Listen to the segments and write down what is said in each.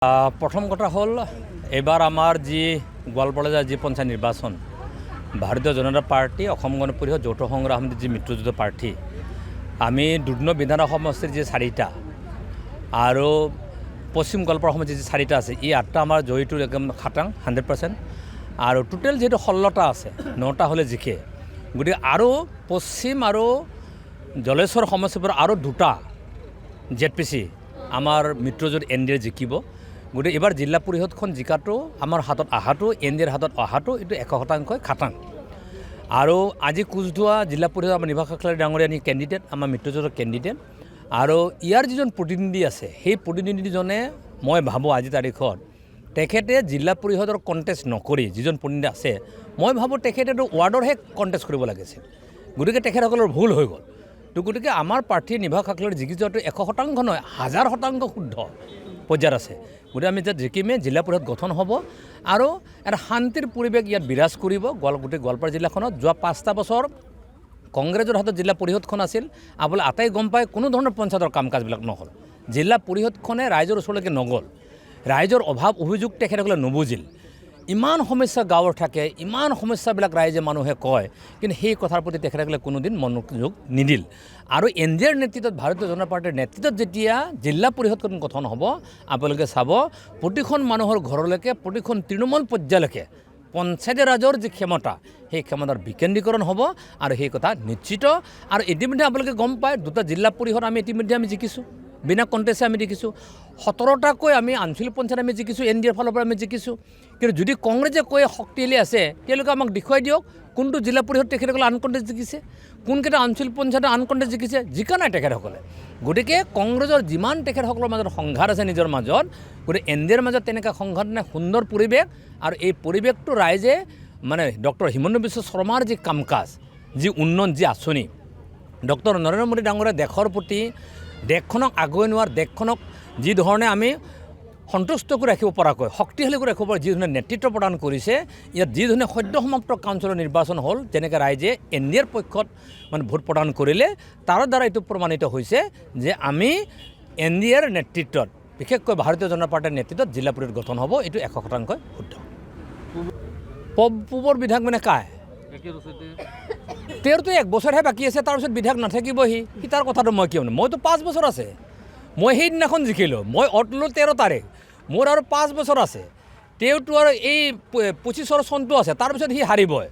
প্ৰথম কথা হ'ল এবাৰ আমাৰ যি গোৱালপাৰা যি পঞ্চায়ত নিৰ্বাচন ভাৰতীয় জনতা পাৰ্টি অসম গণ পৰিষদ যৌথ সংগ্ৰাম সমিতিৰ যি মিত্ৰজোঁটৰ প্ৰাৰ্থী আমি দুৰ্ন বিধানসভা সমষ্টিৰ যি 4টা আৰু পশ্চিম গোৱালপাৰা সমষ্টিৰ যি 4টা আছে এই 8টা আমাৰ জয়ীটো একদম খাটাং 100% আৰু টোটেল যিহেতু 16টা আছে 9টা হ'লে জিকে গতিকে আৰু পশ্চিম আৰু জলেশ্বৰ সমষ্টিৰ পৰা আৰু 2টা ZPC আমাৰ মিত্ৰজোঁট NDA জিকিব গতিকে এবাৰ জিলা পৰিষদখন জিকাটো আমাৰ হাতত অহাটো NDAৰ হাতত অহাটো এইটো 100% খাটাং আৰু আজি কোচধোৱা জিলা পৰিষদ আমাৰ নিভাষ কাকলাৰী ডাঙৰীয়া কেণ্ডিডেট আমাৰ মিত্ৰজোঁটৰ কেণ্ডিডেট আৰু ইয়াৰ যিজন প্ৰতিনিধি আছে সেই প্ৰতিনিধিজনে মই ভাবোঁ আজি তাৰিখত তেখেতে জিলা পৰিষদৰ কণ্টেষ্ট নকৰি যিজন প্ৰতিনিধি আছে মই ভাবোঁ তেখেতেতো ৱাৰ্ডৰহে কণ্টেষ্ট কৰিব লাগিছিল গতিকে তেখেতসকলৰ ভুল হৈ গ'ল তো গতিকে আমাৰ প্ৰাৰ্থী নিভাষ কাকলাৰী জিকি যোৱাটো 100% নহয় 1000% শুদ্ধ পৰ্যায়ত আছে গতিকে আমি এতিয়া জিকিমে জিলা পৰিষদ গঠন হ'ব আৰু এটা শান্তিৰ পৰিৱেশ ইয়াত বিৰাজ কৰিব গোটেই গোৱালপাৰা জিলাখনত যোৱা 5টা বছৰ কংগ্ৰেছৰ হাতত জিলা পৰিষদখন আছিল আপোনালোকে আটাই গম পায় কোনো ধৰণৰ পঞ্চায়তৰ কাম কাজবিলাক নহ'ল জিলা পৰিষদখনে ৰাইজৰ ওচৰলৈকে নগ'ল ৰাইজৰ অভাৱ অভিযোগ তেখেতসকলে নুবুজিল ইমান সমস্যা গাঁৱৰ থাকে ইমান সমস্যাবিলাক ৰাইজে মানুহে কয় কিন্তু সেই কথাৰ প্ৰতি তেখেতসকলে কোনোদিন মনোযোগ নিদিল আৰু NDAৰ নেতৃত্বত ভাৰতীয় জনতা পাৰ্টীৰ নেতৃত্বত যেতিয়া জিলা পৰিষদখন গঠন হ'ব আপোনালোকে চাব প্ৰতিখন মানুহৰ ঘৰলৈকে প্ৰতিখন তৃণমূল পৰ্যায়লৈকে পঞ্চায়তৰ ৰাজৰ যি ক্ষমতা সেই ক্ষমতাৰ বিকেন্দ্ৰীকৰণ হ'ব আৰু সেই কথা নিশ্চিত আৰু ইতিমধ্যে আপোনালোকে গম পায় 2টা জিলা পৰিষদ আমি ইতিমধ্যে আমি জিকিছোঁ বিনা কণ্টেষ্টে আমি দেখিছোঁ 17টাকৈ আমি আঞ্চলিক পঞ্চায়ত আমি জিকিছোঁ NDAৰ ফালৰ পৰা আমি জিকিছোঁ কিন্তু যদি কংগ্ৰেছে কৈ শক্তিশালী আছে তেওঁলোকে আমাক দেখুৱাই দিয়ক কোনটো জিলা পৰিষদ তেখেতসকলে আনকণ্টেষ্ট জিকিছে কোনকেইটা আঞ্চলিক পঞ্চায়ত আনকণ্টেষ্ট জিকিছে জিকা নাই তেখেতসকলে গতিকে কংগ্ৰেছৰ যিমান তেখেতসকলৰ মাজত সংঘাত আছে নিজৰ মাজত গতিকে NDAৰ মাজত তেনেকুৱা সংঘাত নাই সুন্দৰ পৰিৱেশ আৰু এই পৰিৱেশটো ৰাইজে মানে ডক্টৰ হিমন্ত বিশ্ব শৰ্মাৰ যি কাম কাজ যি উন্নয়ন যি আঁচনি ডক্টৰ নৰেন্দ্ৰ মোদী ডাঙৰীয়া দেশৰ প্ৰতি দেশখনক আগুৱাই নিয়াৰ দেশখনক যি ধৰণে আমি সন্তুষ্ট কৰি ৰাখিব পৰাকৈ শক্তিশালী কৰি ৰাখিব পৰা যি ধৰণে নেতৃত্ব প্ৰদান কৰিছে ইয়াত যি ধৰণে সদ্য সমাপ্ত কাউন্সিলৰ নিৰ্বাচন হ'ল যেনেকৈ ৰাইজে NDAৰ পক্ষত মানে ভোট প্ৰদান কৰিলে তাৰ দ্বাৰা এইটো প্ৰমাণিত হৈছে যে আমি NDAৰ নেতৃত্বত বিশেষকৈ ভাৰতীয় জনতা পাৰ্টীৰ নেতৃত্বত জিলা পৰিষদ গঠন হ'ব এইটো 100% শুদ্ধ পূবৰ বিধায়ক মানে কায় তেওঁৰতো 1 বছৰহে বাকী আছে তাৰপিছত বিধায়ক নাথাকিব সি তাৰ কথাটো মই কিয় মইতো 5 বছৰ আছে মই সেইদিনাখন জিকিলোঁ মই অটলো 13 তাৰিখ মোৰ আৰু 5 বছৰ আছে তেওঁতো আৰু এই 25 চনটো আছে তাৰপিছত সি হাৰিবই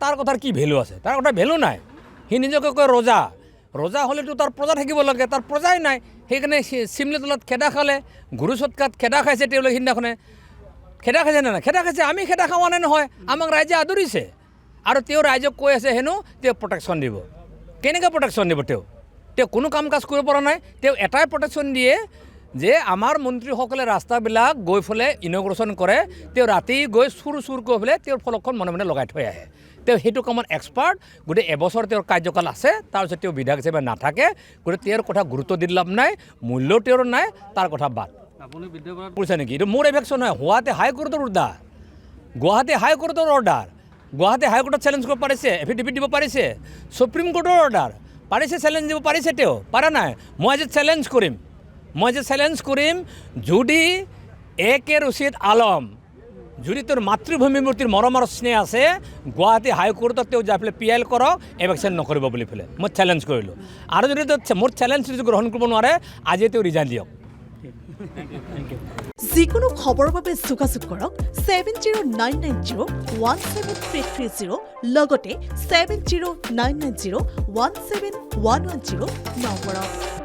তাৰ কথাৰ কি ভেলু আছে তাৰ কথা ভেলু নাই সি নিজকে কয় ৰজা হ'লেতো তাৰ প্ৰজা থাকিব লাগে তাৰ প্ৰজাই নাই সেইকাৰণে চিমলি তলত খেদা খালে গুৰু চটকাত খেদা খাইছে তেওঁলোকে সিদিনাখনে খেদা খাইছে নে নাই খেদা খাইছে আমি খেদা খোৱা নাই নহয় আমাক ৰাইজে আদৰিছে আৰু তেওঁ ৰাইজক কৈ আছে হেনো তেওঁ প্ৰটেকশ্যন দিব কেনেকৈ প্ৰটেকশ্যন দিব তেওঁ কোনো কাম কাজ কৰিব পৰা নাই তেওঁ এটাই প্ৰটেকশ্যন দিয়ে যে আমাৰ মন্ত্ৰীসকলে ৰাস্তাবিলাক গৈ ফেলে ইনগ্ৰেশ্যন কৰে তেওঁ ৰাতি গৈ চুৰ কৰি ফেলে তেওঁৰ ফলকখন মনে মনে লগাই থৈ আহে তেওঁ সেইটো কামত এক্সপাৰ্ট গোটেই এবছৰ তেওঁৰ কাৰ্যকাল আছে তাৰপিছত তেওঁ বিধায়ক হিচাপে নাথাকে গতিকে তেওঁৰ কথা গুৰুত্ব দি লাভ নাই মূল্য তেওঁৰ নাই তাৰ কথা বাদ কৰিছে নেকি এইটো মোৰ এভেকশ্যন নহয় গুৱাহাটী হাইকোৰ্টৰ অৰ্ডাৰ গুৱাহাটী হাইকোৰ্টত চেলেঞ্জ কৰিব পাৰিছে এফিডেভিট দিব পাৰিছে সুপ্ৰিম কোৰ্টৰ অৰ্ডাৰ পাৰিছে চেলেঞ্জ দিব পাৰিছে তেওঁ পাৰা নাই মই আজি চেলেঞ্জ কৰিম যদি AK ৰছিদ আলম যদি তোৰ মাতৃভূমিৰ প্ৰতি মৰম আৰু স্নেহ আছে গুৱাহাটী হাইকোৰ্টত তেওঁ যাই পেলাই PIL কৰক এভেকশ্যন নকৰিব বুলি পেলাই মই চেলেঞ্জ কৰিলোঁ আৰু যদি মোৰ চেলেঞ্জ যদি গ্ৰহণ কৰিব নোৱাৰে আজি তেওঁ ৰিজাইন দিয়ক যিকোনো খবৰৰ বাবে যোগাযোগ কৰক 7099017330 লগতে 7099017110 নম্বৰত